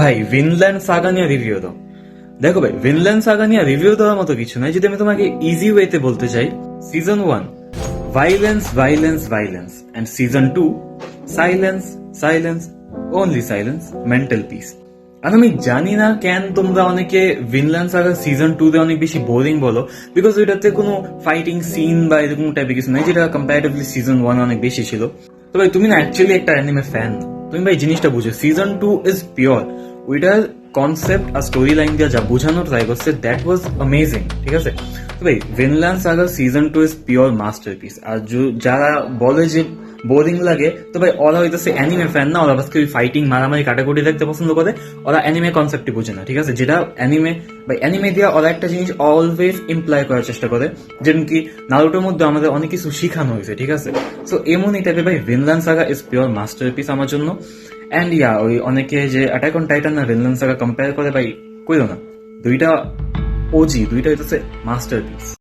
ভাই Vinland Saga নিয়ে review দাও। দেখো ভাই, ভিনল্যান্ড সাগা নিয়ে রিভিউ দেওয়ার মতো কিছু নাই। যদি আমি তোমাকে ইজি ওয়েতে বলতে চাই, season 1 violence violence violence, and season 2 silence silence, only silence, mental peace. আর আমি জানি না কেন তোমরা অনেকে ভিনল্যান্ড সাগা সিজন 2 তে অনেক বেশি বোরিং বলো, বিকজ ওইটাতে কোনো ফাইটিং সিন বা এরকম টাইপের কিছু নাই, যেটা কম্পারেটিভলি সিজন 1 অনেক বেশি ছিল। তো ভাই তুমি না অ্যাকচুয়ালি একটা অ্যানিমে ফ্যান। তুমি ভাই জিনিসটা বুঝো, সিজন 2 ইজ পিওর। ওইটার কনসেপ্ট আর স্টোরি লাইন দিয়ে যা বোঝানোর ট্রাই করছে, দ্যাট ওয়াজ অ্যামেজিং। ঠিক আছে, তো ভাই Vinland Saga season 2 is pure masterpiece. আর যারা বলে যে বোরিং লাগে, তো ভাই ওরা হইতেছে অ্যানিমে ফ্যান না, ওরা বাসকে ফাইটিং মারামারি কাটাকুটি দেখতে পছন্দ করে। ওরা অ্যানিমে কনসেপ্টই বোঝে না। ঠিক আছে, যেটা অ্যানিমে বা অ্যানিমে দিয়ে ওরা একটা জিনিস অলওয়েজ ইমপ্লাই করার চেষ্টা করে, যেমন কি নারুটোর মধ্যে আমাদের অনেক কিছু শিখানো হয়েছে। ঠিক আছে, সো এমনই টাইপের ভাই Vinland Saga is pure masterpiece আমার জন্য। অ্যান্ড ইয়া, ওই অনেকে যে অ্যাটাক অন টাইটান আর ভিনল্যান্ড সাগা কম্পেয়ার করে, ভাই কইরো না। দুইটা ওজি, দুইটা হইতেছে মাস্টারপিস।